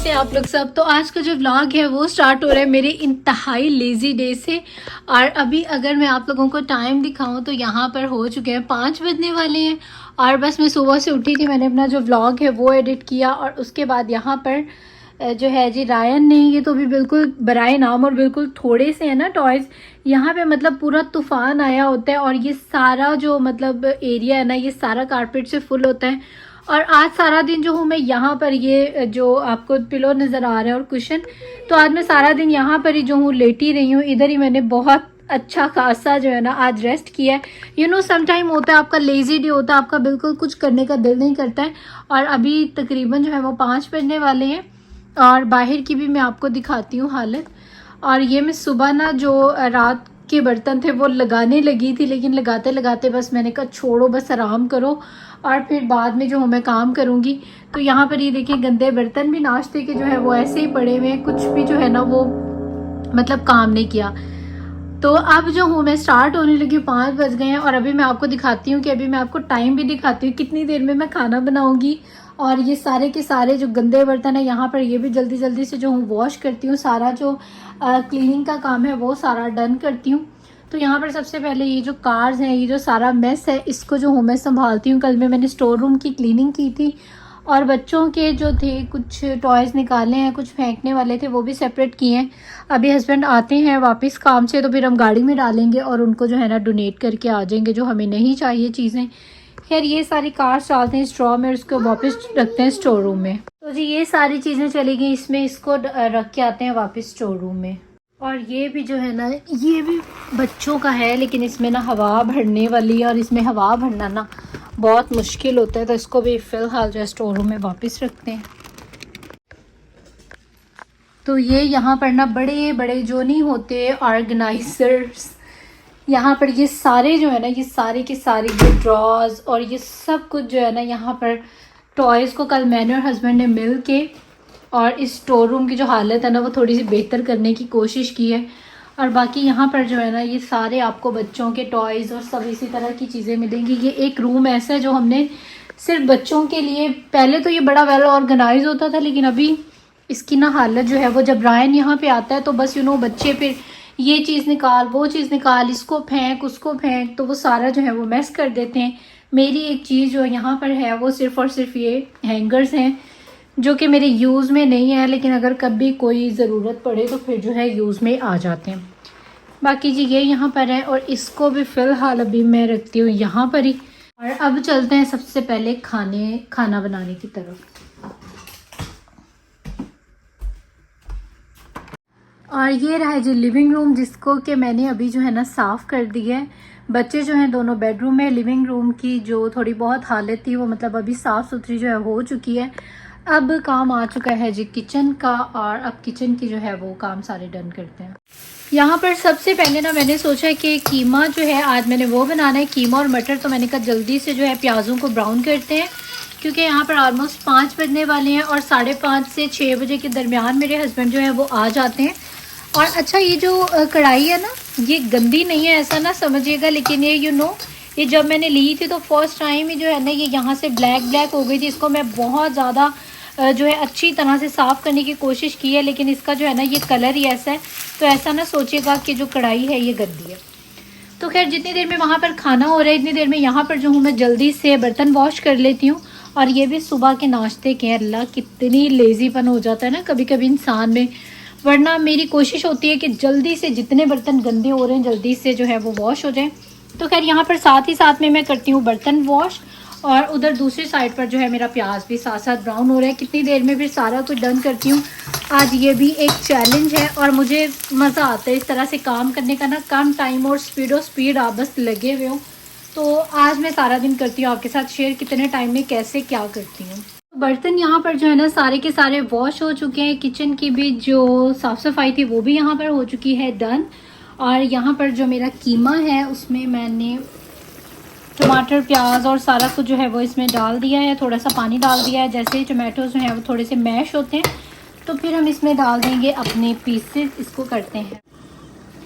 कैसे आप लोग सब। तो आज का जो व्लॉग है वो स्टार्ट हो रहा है मेरे इंतहाई लेज़ी डे से। और अभी अगर मैं आप लोगों को टाइम दिखाऊं तो यहाँ पर हो चुके हैं 5 बजने वाले हैं। और बस मैं सुबह से उठी थी, मैंने अपना जो व्लॉग है वो एडिट किया और उसके बाद यहाँ पर जो है जी रायन ने, ये तो भी बिल्कुल बराए नाम और बिल्कुल थोड़े से हैं ना टॉयज़। यहाँ पे मतलब पूरा तूफान आया होता है और ये सारा जो मतलब एरिया है ना, ये सारा कारपेट से फुल होता है। और आज सारा दिन जो हूँ मैं यहाँ पर, ये जो आपको पिलो नज़र आ रहा है और कुशन, तो आज मैं सारा दिन यहाँ पर ही जो हूँ लेटी रही हूँ। इधर ही मैंने बहुत अच्छा खासा जो है ना आज रेस्ट किया है। यू नो सम टाइम होता है आपका लेज़ी डे होता है, आपका बिल्कुल कुछ करने का दिल नहीं करता है। और अभी तकरीबन जो है वो 5 बजने वाले हैं और बाहर की भी मैं आपको दिखाती हूँ हालत। और ये मैं सुबह ना जो रात के बर्तन थे वो लगाने लगी थी, लेकिन लगाते लगाते बस मैंने कहा छोड़ो, बस आराम करो और फिर बाद में जो हूँ मैं काम करूँगी। तो यहाँ पर ये देखिए गंदे बर्तन भी नाश्ते के जो है वो ऐसे ही पड़े हुए हैं, कुछ भी जो है ना वो मतलब काम नहीं किया। तो अब जो हूँ मैं स्टार्ट होने लगी, 5 बज गए हैं। और अभी मैं आपको दिखाती हूँ कि अभी मैं आपको टाइम भी दिखाती हूँ कितनी देर में मैं खाना बनाऊँगी। और ये सारे के सारे जो गंदे बर्तन है यहाँ पर, ये भी जल्दी जल्दी से जो हूँ वॉश करती हूँ। सारा जो क्लीनिंग का काम है वो सारा डन करती हूँ। तो यहाँ पर सबसे पहले ये जो कार्स हैं, ये जो सारा मेस है, इसको जो हूँ मैं संभालती हूँ। कल में मैंने स्टोर रूम की क्लीनिंग की थी और बच्चों के जो थे कुछ टॉयज़ निकाले हैं, कुछ फेंकने वाले थे वो भी सेपरेट किए हैं। अभी हस्बैंड आते हैं वापस काम से तो फिर हम गाड़ी में डालेंगे और उनको जो है ना डोनेट करके आ जाएंगे जो हमें नहीं चाहिए चीज़ें। खैर ये सारी कार्स डालते हैं स्ट्रॉ में और उसको वापस रखते हैं स्टोर रूम में। तो जी ये सारी चीज़ें चली गई इसमें, इसको रख के आते हैं वापस स्टोर रूम में। और ये भी जो है ना, ये भी बच्चों का है, लेकिन इसमें ना हवा भरने वाली है और इसमें हवा भरना ना बहुत मुश्किल होता है, तो इसको भी फ़िलहाल जो है स्टोर रूम में वापस रखते हैं। तो ये यहाँ पर ना बड़े बड़े जो नहीं होते ऑर्गेनाइजर्स, यहाँ पर ये सारे जो है ना, ये सारे के सारे ये ड्रॉज और ये सब कुछ जो है ना, यहाँ पर टॉयज़ को कल मैंने और हस्बैंड ने मिल के और इस स्टोर रूम की जो हालत है ना वो थोड़ी सी बेहतर करने की कोशिश की है। और बाकी यहाँ पर जो है ना, ये सारे आपको बच्चों के टॉयज़ और सब इसी तरह की चीज़ें मिलेंगी। ये एक रूम ऐसा है जो हमने सिर्फ बच्चों के लिए, पहले तो ये बड़ा वेल ऑर्गेनाइज होता था, लेकिन अभी इसकी ना हालत जो है वो, जब रायन यहाँ पे आता है तो बस बच्चे फिर ये चीज़ निकाल, वो चीज़ निकाल, इसको फेंक, उसको फेंक, तो वो सारा जो है वो मैस कर देते हैं। मेरी एक चीज़ जो यहाँ पर है वो सिर्फ़ और सिर्फ ये हैंगर्स हैं जो कि मेरे यूज़ में नहीं है, लेकिन अगर कभी कोई ज़रूरत पड़े तो फिर जो है यूज़ में आ जाते हैं। बाकी जी ये यहाँ पर है और इसको भी फ़िलहाल अभी मैं रखती हूँ यहाँ पर ही। और अब चलते हैं सबसे पहले खाना बनाने की तरफ। और ये रहा है जी लिविंग रूम, जिसको कि मैंने अभी जो है ना साफ़ कर दिया है। बच्चे जो हैं दोनों बेडरूम में, लिविंग रूम की जो थोड़ी बहुत हालत थी वो मतलब अभी साफ़ सुथरी जो है हो चुकी है। अब काम आ चुका है जी किचन का, और अब किचन की जो है वो काम सारे डन करते हैं। यहाँ पर सबसे पहले ना मैंने सोचा कि कीमा जो है आज मैंने वो बनाना है, कीमा और मटर। तो मैंने कहा जल्दी से जो है प्याज़ों को ब्राउन करते हैं, क्योंकि यहाँ पर ऑलमोस्ट 5 बजने वाले हैं और 5:30 से 6 बजे के दरमियान मेरे हस्बैंड जो है वो आ जाते हैं। और अच्छा ये जो कढ़ाई है ना, ये गंदी नहीं है ऐसा ना समझिएगा, लेकिन ये ये जब मैंने ली थी तो फर्स्ट टाइम ही जो है ना ये यहाँ से ब्लैक हो गई थी। इसको मैं बहुत ज़्यादा जो है अच्छी तरह से साफ़ करने की कोशिश की है, लेकिन इसका जो है ना ये कलर ही ऐसा है, तो ऐसा ना सोचिएगा कि जो कढ़ाई है ये गंदी है। तो खैर जितनी देर में वहाँ पर खाना हो रहा है, इतनी देर में यहाँ पर जो हूँ मैं जल्दी से बर्तन वॉश कर लेती हूँ। और ये भी सुबह के नाश्ते के, अल्लाह कितनी लेज़ीपन हो जाता है ना कभी कभी इंसान में। वरना मेरी कोशिश होती है कि जल्दी से जितने बर्तन गंदे हो रहे हैं जल्दी से जो है वो वॉश हो जाए। तो खैर यहाँ पर साथ ही साथ में मैं करती हूँ बर्तन वॉश, और उधर दूसरी साइड पर जो है मेरा प्याज भी साथ साथ ब्राउन हो रहा है। कितनी देर में फिर सारा कुछ डन करती हूँ। आज ये भी एक चैलेंज है और मुझे मज़ा आता है इस तरह से काम करने का ना, कम टाइम और स्पीड आप बस लगे हुए हो। तो आज मैं सारा दिन करती हूँ आपके साथ शेयर कितने टाइम में कैसे क्या करती हूँ। बर्तन यहाँ पर जो है ना सारे के सारे वॉश हो चुके हैं। किचन की भी जो साफ़ सफाई थी वो भी यहाँ पर हो चुकी है डन। और यहाँ पर जो मेरा कीमा है उसमें मैंने टमाटर प्याज और सारा कुछ जो है वो इसमें डाल दिया है, थोड़ा सा पानी डाल दिया है। जैसे ही टमाटोज जो हैं वो थोड़े से मैश होते हैं तो फिर हम इसमें डाल देंगे अपने पीसेस, इसको करते हैं।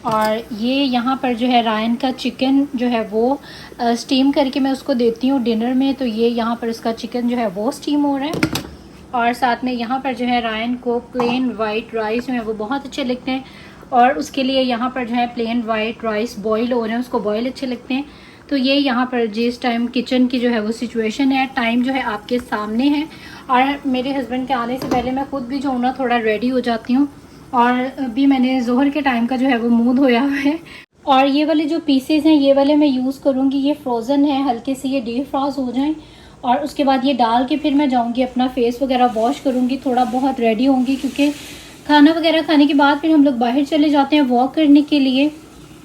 और ये यहाँ पर जो है रायन का चिकन जो है वो स्टीम करके मैं उसको देती हूँ डिनर में। तो ये यहाँ पर उसका चिकन जो है वो स्टीम हो रहा है। और साथ में यहाँ पर जो है रायन को प्लेन वाइट राइस जो है वो बहुत अच्छे लगते हैं, और उसके लिए यहाँ पर जो है प्लेन वाइट राइस बॉईल हो रहे हैं, उसको बॉईल अच्छे लगते हैं। तो ये यहाँ पर जिस टाइम किचन की जो है वो सिचुएशन है, टाइम जो है आपके सामने है। और मेरे हस्बैंड के आने से पहले मैं खुद भी जो हूँ ना थोड़ा रेडी हो जाती हूँ। और अभी मैंने जोहर के टाइम का जो है वो मुँह धोया हुआ है। और ये वाले जो पीसेस हैं ये वाले मैं यूज़ करूँगी, ये फ्रोज़न है, हल्के से ये डीफ्रॉस्ट हो जाएं और उसके बाद ये डाल के फिर मैं जाऊँगी अपना फेस वगैरह वॉश करूँगी, थोड़ा बहुत रेडी होंगी, क्योंकि खाना वगैरह खाने के बाद फिर हम लोग बाहर चले जाते हैं वॉक करने के लिए,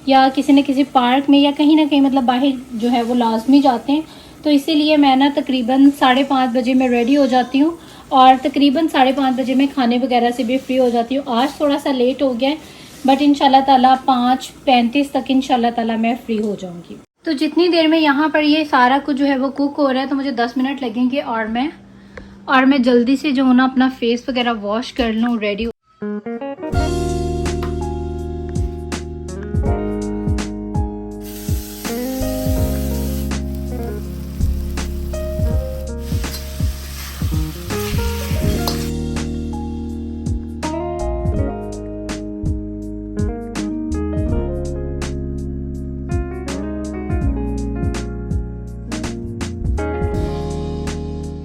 या किसी न किसी पार्क में या कहीं ना कहीं मतलब बाहर जो है वो लाजमी जाते हैं। तो इसीलिए मैं ना तकरीबन 5:30 बजे मैं रेडी हो जाती हूँ और तकरीबन 5:30 बजे मैं खाने वगैरह से भी फ्री हो जाती हूँ। आज थोड़ा सा लेट हो गया है, बट इंशाल्लाह ताला 5:35 तक इंशाल्लाह ताला मैं फ्री हो जाऊँगी। तो जितनी देर में यहाँ पर ये सारा कुछ जो है वो कुक हो रहा है तो मुझे 10 मिनट लगेंगे और मैं जल्दी से जो है ना अपना फेस वगैरह वॉश कर लूँ, रेडी।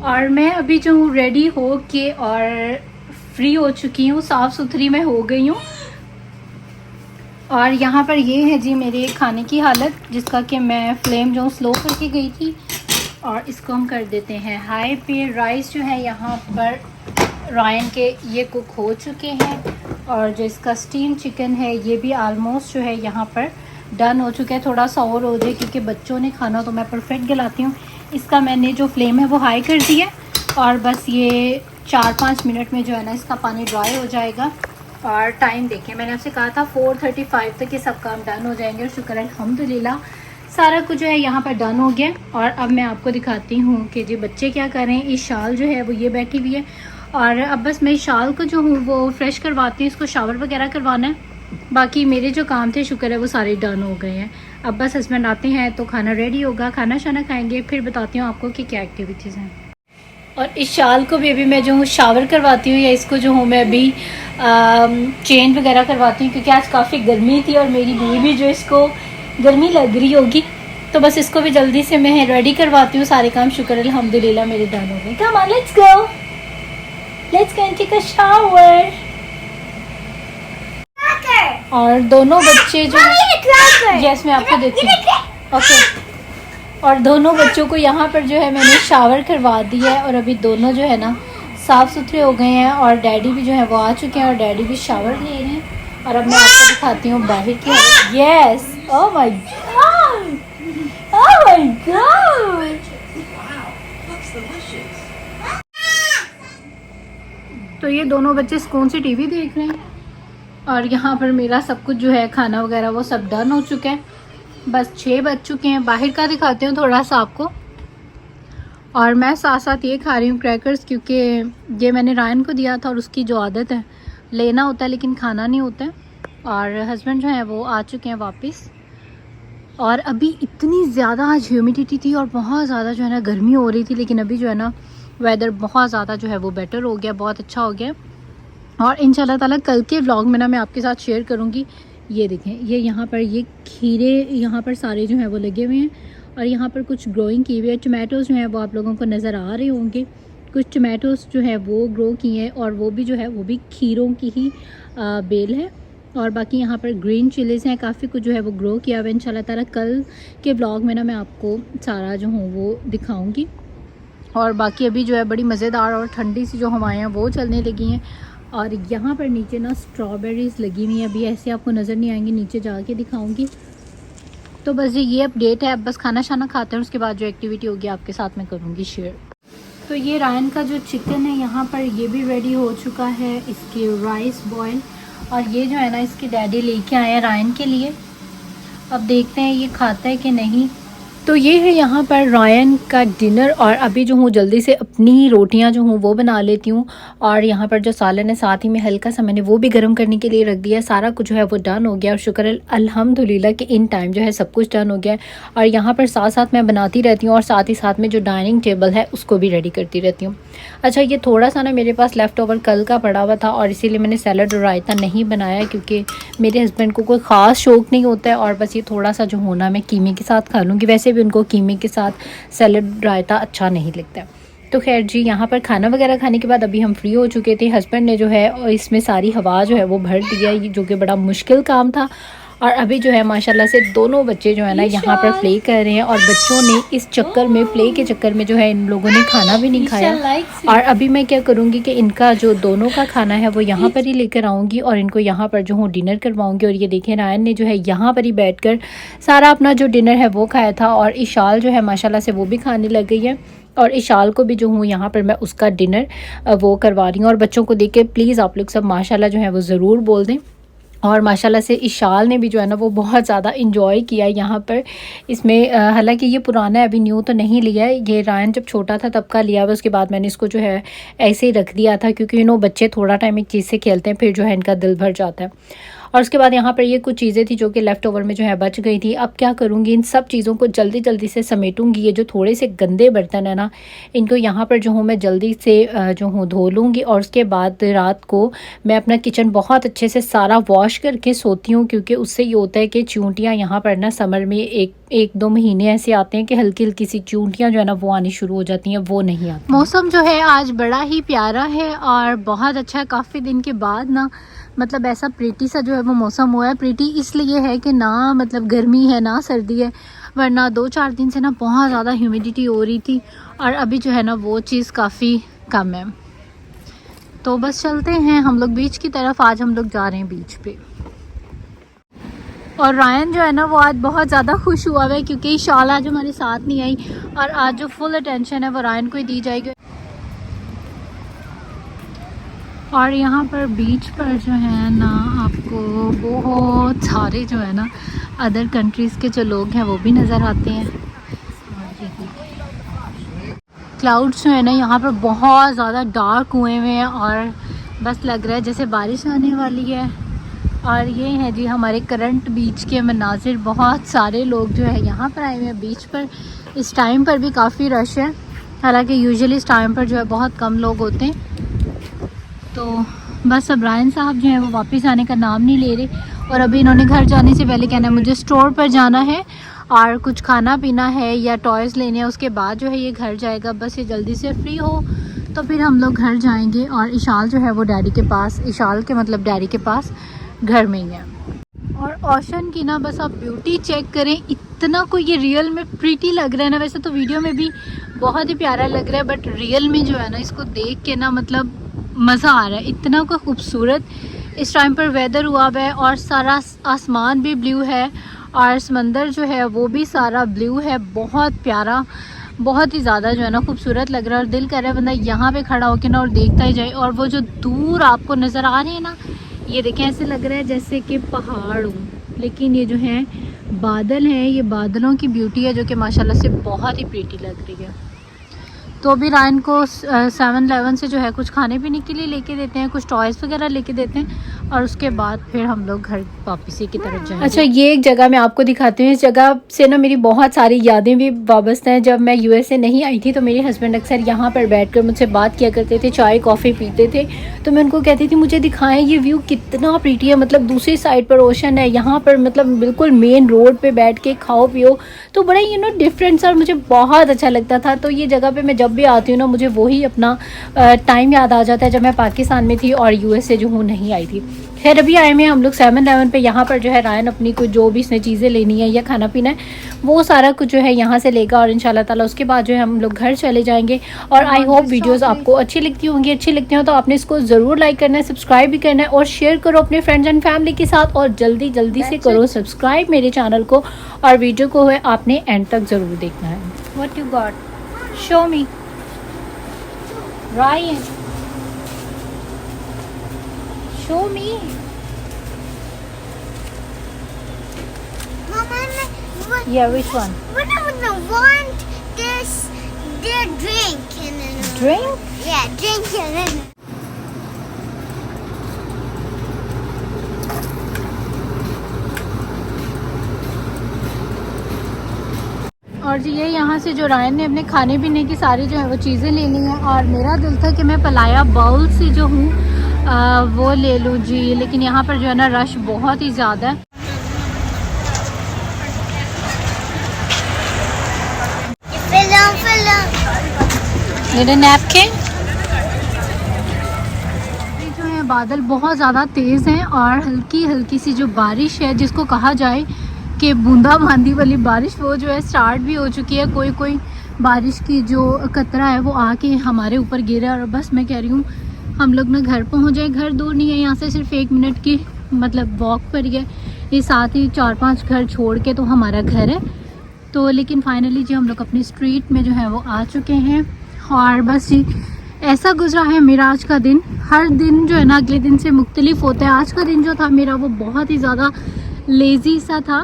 और मैं अभी जो हूँ रेडी हो के और फ्री हो चुकी हूँ, साफ़ सुथरी मैं हो गई हूँ। और यहाँ पर ये है जी मेरे खाने की हालत, जिसका कि मैं फ्लेम जो स्लो करके गई थी। और इसको हम कर देते हैं हाई पे। राइस जो है यहाँ पर रायन के ये कुक हो चुके हैं, और जो इसका स्टीम चिकन है ये भी आलमोस्ट जो है यहाँ पर डन हो चुका है। थोड़ा सा और हो जाए क्योंकि बच्चों ने खाना तो मैं परफेक्ट गलाती हूँ। इसका मैंने जो फ्लेम है वो हाई कर दिया और बस ये 4-5 मिनट में जो है ना इसका पानी ड्राई हो जाएगा। और टाइम देखें, मैंने आपसे कहा था 4:35 तक ये सब काम डन हो जाएंगे। और शुक्र अल्हम्दुलिल्लाह सारा कुछ जो है यहाँ पर डन हो गया। और अब मैं आपको दिखाती हूँ कि जी बच्चे क्या कर रहे हैं। इस शाल जो है वो ये बैठी हुई है, और अब बस मैं इस शाल को जो हूँ वो फ्रेश करवाती हूँ, इसको शावर वगैरह करवाना है। बाकी मेरे जो काम थे शुक्र है वो सारे डन हो गए हैं। अब बस हस्बैंड आते हैं तो खाना रेडी होगा, खाना शाना खाएंगे, फिर बताती हूँ आपको कि क्या एक्टिविटीज़ हैं। और इस शाल को भी अभी मैं जो हूँ शावर करवाती हूँ, या इसको जो हूँ मैं अभी चेंज वगैरह करवाती हूँ, क्योंकि आज काफ़ी गर्मी थी और मेरी बेबी जो इसको गर्मी लग रही होगी, तो बस इसको भी जल्दी से मैं रेडी करवाती हूँ। सारे काम शुक्र अल्हम्दुलिल्लाह मेरे डन हो गए। Come on let's go and take a shower. और दोनों बच्चे जो यस मैं आपको देती हूँ ओके। और दोनों बच्चों को यहाँ पर जो है मैंने शावर करवा दिया है, और अभी दोनों जो है ना साफ़ सुथरे हो गए हैं, और डैडी भी जो है वो आ चुके हैं और डैडी भी शावर ले रहे हैं। और अब मैं आपको दिखाती हूँ बाहर की। Yes oh my God, oh my God. तो ये दोनों बच्चे सुकून से टीवी देख रहे हैं, और यहाँ पर मेरा सब कुछ जो है खाना वगैरह वो सब डन हो चुका है। बस 6 बज चुके हैं। बाहर का दिखाती हूँ थोड़ा सा आपको। और मैं साथ साथ ये खा रही हूँ क्रैकर्स, क्योंकि ये मैंने रायन को दिया था और उसकी जो आदत है लेना होता है लेकिन खाना नहीं होता है। और हस्बैंड जो है वो आ चुके हैं वापस। और अभी इतनी ज़्यादा आज ह्यूमिडिटी थी और बहुत ज़्यादा जो है ना गर्मी हो रही थी, लेकिन अभी जो है ना वेदर बहुत ज़्यादा जो है वो बेटर हो गया, बहुत अच्छा हो गया। और इंशाल्लाह ताला कल के व्लॉग में ना मैं आपके साथ शेयर करूँगी। ये देखें, ये यहाँ पर ये खीरे यहाँ पर सारे जो हैं वो लगे हुए हैं, और यहाँ पर कुछ ग्रोइंग किए हुए हैं। टमाटोज़ जो हैं वो आप लोगों को नज़र आ रहे होंगे, कुछ टमाटोज़ जो है वो ग्रो किए हैं, और वो भी जो है वो भी खीरों की ही बेल है। और बाकी यहाँ पर ग्रीन चिलीज़ हैं, काफ़ी कुछ जो है वो ग्रो किया हुआ है। इंशाल्लाह ताला कल के व्लॉग में ना मैं आपको सारा जो हूँ वो दिखाऊँगी। और बाकी अभी जो है बड़ी मज़ेदार और ठंडी सी जो हवाएँ हैं वो चलने लगी हैं। और यहाँ पर नीचे ना स्ट्रॉबेरीज़ लगी हुई हैं, अभी ऐसे आपको नज़र नहीं आएंगी, नीचे जाके दिखाऊंगी। तो बस ये अपडेट है। अब बस खाना शाना खाते हैं, उसके बाद जो एक्टिविटी होगी आपके साथ मैं करूँगी शेयर। तो ये रायन का जो चिकन है यहाँ पर ये भी रेडी हो चुका है, इसके राइस बॉयल। और ये जो है ना इसके डैडी लेके आए हैं रायन के लिए। अब देखते हैं ये खाता है कि नहीं। तो ये है यहाँ पर रायन का डिनर। और अभी जो हूँ जल्दी से अपनी रोटियाँ जो हूँ वो बना लेती हूँ। और यहाँ पर जो सालन है साथ ही में हल्का सा मैंने वो भी गर्म करने के लिए रख दिया। सारा कुछ जो है वो डन हो गया और शुक्र है अल्हम्दुलिल्लाह कि इन टाइम जो है सब कुछ डन हो गया है। और यहाँ पर साथ साथ मैं बनाती रहती हूँ और साथ ही साथ में जो डाइनिंग टेबल है उसको भी रेडी करती रहती हूँ। अच्छा, ये थोड़ा सा ना मेरे पास लेफ़्ट ओवर कल का पड़ा हुआ था और इसीलिए मैंने सैलड और रायता नहीं बनाया, क्योंकि मेरे हस्बैंड को कोई ख़ास शौक़ नहीं होता है। और बस ये थोड़ा सा जो होना मैं कीमे के साथ खा लूँगी, वैसे भी उनको कीमे के साथ सैलड रायता अच्छा नहीं लगता। तो खैर जी, यहाँ पर खाना वगैरह खाने के बाद अभी हम फ्री हो चुके थे। हस्बैंड ने जो है इसमें सारी हवा जो है वो भर दिया, जो कि बड़ा मुश्किल काम था। और अभी जो है माशाल्लाह से दोनों बच्चे जो है ना यहाँ पर प्ले कर रहे हैं। और बच्चों ने इस चक्कर में, प्ले के चक्कर में जो है इन लोगों ने खाना भी नहीं खाया। और अभी मैं क्या करूँगी कि इनका जो दोनों का खाना है वो यहाँ पर ही लेकर आऊँगी और इनको यहाँ पर जो हूँ डिनर करवाऊँगी। और ये देखें, रायन ने जो है यहाँ पर ही बैठकर सारा अपना जो डिनर है वो खाया था। और इशाल जो है माशाल्लाह से वो भी खाने लग गई है। और इशाल को भी जो हूँ यहाँ पर मैं उसका डिनर वो करवा रही हूँ। और बच्चों को देख के प्लीज़ आप लोग सब माशाल्लाह जो है वो ज़रूर बोल दें। और माशाल्लाह से इशाल ने भी जो है ना वो बहुत ज़्यादा इंजॉय किया यहाँ पर इसमें। हालांकि ये पुराना है, अभी न्यू तो नहीं लिया है, ये रायन जब छोटा था तब का लिया हुआ। उसके बाद मैंने इसको जो है ऐसे ही रख दिया था, क्योंकि बच्चे थोड़ा टाइम एक चीज़ से खेलते हैं फिर जो है इनका दिल भर जाता है। और उसके बाद यहाँ पर ये कुछ चीज़ें थी जो कि लेफ़्ट ओवर में जो है बच गई थी। अब क्या करूँगी, इन सब चीज़ों को जल्दी जल्दी से समेटूँगी। ये जो थोड़े से गंदे बर्तन है ना, इनको यहाँ पर जो हूँ मैं जल्दी से जो हूँ धो लूँगी। और उसके बाद रात को मैं अपना किचन बहुत अच्छे से सारा वॉश करके सोती हूँ, क्योंकि उससे ये होता है कि चूंटियाँ यहाँ पर ना समर में एक दो महीने ऐसे आते हैं कि हल्की हल्की सी चूंटियाँ जो है ना वो आनी शुरू हो जाती हैं, वो नहीं आती। मौसम जो है आज बड़ा ही प्यारा है और बहुत अच्छा, काफ़ी दिन के बाद ना मतलब ऐसा प्रीटी सा जो है वो मौसम हुआ है। प्रीटी इसलिए है कि ना मतलब गर्मी है ना सर्दी है, वरना 2-4 दिन से ना बहुत ज़्यादा ह्यूमिडिटी हो रही थी और अभी जो है ना वो चीज़ काफ़ी कम है। तो बस चलते हैं हम लोग बीच की तरफ। आज हम लोग जा रहे हैं बीच पे। और रायन जो है ना वो आज बहुत ज़्यादा खुश हुआ है, क्योंकि शाल आज हमारे साथ नहीं आई और आज जो फुल अटेंशन है वो रायन को ही दी जाएगी। और यहाँ पर बीच पर जो है ना आपको बहुत सारे जो है ना अदर कंट्रीज़ के जो लोग हैं वो भी नज़र आते हैं। क्लाउड्स जो है ना यहाँ पर बहुत ज़्यादा डार्क हुए हुए हैं और बस लग रहा है जैसे बारिश आने वाली है। और ये है जी हमारे करंट बीच के मनाजिर। बहुत सारे लोग जो है यहाँ पर आए हुए हैं बीच पर। इस टाइम पर भी काफ़ी रश है, हालांकि यूजुअली इस टाइम पर जो है बहुत कम लोग होते हैं। तो बस अब रायन साहब जो है वो वापस आने का नाम नहीं ले रहे और अभी इन्होंने घर जाने से पहले कहना है मुझे स्टोर पर जाना है और कुछ खाना पीना है या टॉयज़ लेने हैं, उसके बाद जो है ये घर जाएगा। बस ये जल्दी से फ्री हो तो फिर हम लोग घर जाएंगे। और इशाल जो है वो डैडी के पास, इशाल के मतलब डैडी के पास घर में ही है। और ओशन की ना बस आप ब्यूटी चेक करें, इतना कोई ये रियल में प्रीटी लग रहा है ना। वैसे तो वीडियो में भी बहुत ही प्यारा लग रहा है, बट रियल में जो है ना इसको देख के ना मतलब मज़ा आ रहा है। इतना कोई खूबसूरत इस टाइम पर वेदर हुआ हुआ है और सारा आसमान भी ब्लू है और समंदर जो है वो भी सारा ब्लू है। बहुत प्यारा, बहुत ही ज़्यादा जो है ना खूबसूरत लग रहा है और दिल कर रहा है बंदा यहाँ पे खड़ा होकर ना और देखता ही जाए। और वो जो दूर आपको नज़र आ रहे हैं ना, ये देखें ऐसे लग रहा है जैसे कि पहाड़ हो, लेकिन ये जो है बादल हैं, ये बादलों की ब्यूटी है जो कि माशाल्लाह से बहुत ही प्रीटी लग रही है। तो अभी रायन को 7-11 से जो है कुछ खाने पीने के लिए लेके देते हैं, कुछ टॉयज़ वगैरह लेके देते हैं और उसके बाद फिर हम लोग घर वापसी की तरफ जाएंगे। अच्छा, ये एक जगह मैं आपको दिखाती हूँ। इस जगह से ना मेरी बहुत सारी यादें भी वाबस्ता हैं। जब मैं यूएसए नहीं आई थी तो मेरे हस्बैंड अक्सर यहाँ पर बैठकर मुझसे बात किया करते थे, चाय कॉफ़ी पीते थे। तो मैं उनको कहती थी मुझे दिखाएं ये व्यू कितना प्रीटी है, मतलब दूसरी साइड पर ओशन है, यहाँ पर मतलब बिल्कुल मेन रोड पर बैठ के खाओ पियो, तो बड़ा डिफरेंट सा और मुझे बहुत अच्छा लगता था। तो ये जगह पर मैं जब भी आती हूँ ना मुझे वही अपना टाइम याद आ जाता है जब मैं पाकिस्तान में थी और यूएसए जो हूँ नहीं आई थी। खैर अभी आए हैं हम लोग 7-11 पे। यहाँ पर जो है रायन अपनी कोई जो भी इसने चीज़ें लेनी है या खाना पीना है वो सारा कुछ जो है यहाँ से लेगा और इंशाल्लाह ताला उसके बाद जो है हम लोग घर चले जाएंगे। और आई होप वीडियोस आपको अच्छी लगती होंगी। अच्छी लगती हो तो आपने इसको ज़रूर लाइक करना है, सब्सक्राइब भी करना है और शेयर करो अपने फ्रेंड्स एंड फैमिली के साथ। और जल्दी जल्दी से करो सब्सक्राइब मेरे चैनल को और वीडियो को है आपने एंड तक ज़रूर देखना है। What you got, show me Ryan, show me. Mama, Yeah, which one? But I would want this, their drink. And then, Drink? yeah, drink and then. और जी ये यहाँ से जो रायन ने अपने खाने पीने की सारी जो है वो चीज़ें ले ली हैं और मेरा दिल था कि मैं पलाया बाउल से जो हूँ वो ले लूँ जी, लेकिन यहाँ पर जो है ना रश बहुत ही ज़्यादा है। मेरे नैपकिन जो है बादल बहुत ज़्यादा तेज़ हैं और हल्की हल्की सी जो बारिश है जिसको कहा जाए कि बूंदाबांदी वाली बारिश वो जो है स्टार्ट भी हो चुकी है। कोई कोई बारिश की जो कतरा है वो आके हमारे ऊपर गिरा और बस मैं कह रही हूँ हम लोग ना घर पहुँच जाए। घर दूर नहीं है, यहाँ से सिर्फ 1 मिनट की मतलब वॉक पर ही है, ये साथ ही 4-5 घर छोड़ के तो हमारा घर है। तो लेकिन फाइनली जी हम लोग अपनी स्ट्रीट में जो है वो आ चुके हैं और बस जी ऐसा गुजरा है मेरा आज का दिन। हर दिन जो है ना अगले दिन से मुख्तलिफ होता है। आज का दिन जो था मेरा वो बहुत ही ज़्यादा लेज़ी सा था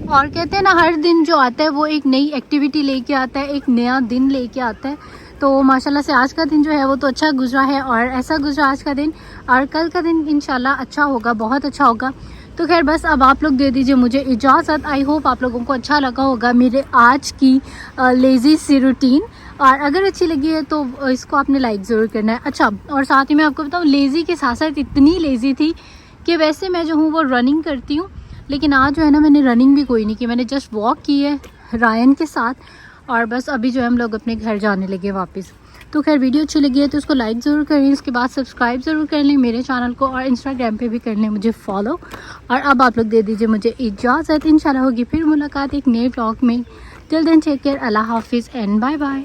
और कहते हैं ना हर दिन जो आता है वो एक नई एक्टिविटी लेके आता है, एक नया दिन लेके आता है। तो माशाल्लाह से आज का दिन जो है वो तो अच्छा गुजरा है और ऐसा गुजरा आज का दिन और कल का दिन इंशाल्लाह अच्छा होगा, बहुत अच्छा होगा। तो खैर बस अब आप लोग दे दीजिए मुझे इजाज़त। आई होप आप लोगों को अच्छा लगा होगा मेरे आज की लेज़ी सी रूटीन, और अगर अच्छी लगी है तो इसको आपने लाइक ज़रूर करना है। अच्छा और साथ ही मैं आपको बताऊँ लेज़ी के साथ साथ इतनी लेज़ी थी कि वैसे मैं जो हूँ वो रनिंग करती हूँ, लेकिन आज जो है ना मैंने रनिंग भी कोई नहीं की, मैंने जस्ट वॉक की है रायन के साथ और बस अभी जो है हम लोग अपने घर जाने लगे वापस। तो खैर वीडियो अच्छी लगी है तो उसको लाइक ज़रूर करें, उसके बाद सब्सक्राइब ज़रूर कर लें मेरे चैनल को और इंस्टाग्राम पे भी कर लें मुझे फॉलो। और अब आप लोग दे दीजिए मुझे इजाज़त। इंशाल्लाह होगी फिर मुलाकात एक नए व्लॉग में। टिल देन टेक केयर, अल्लाह हाफिज़ एंड बाय बाय।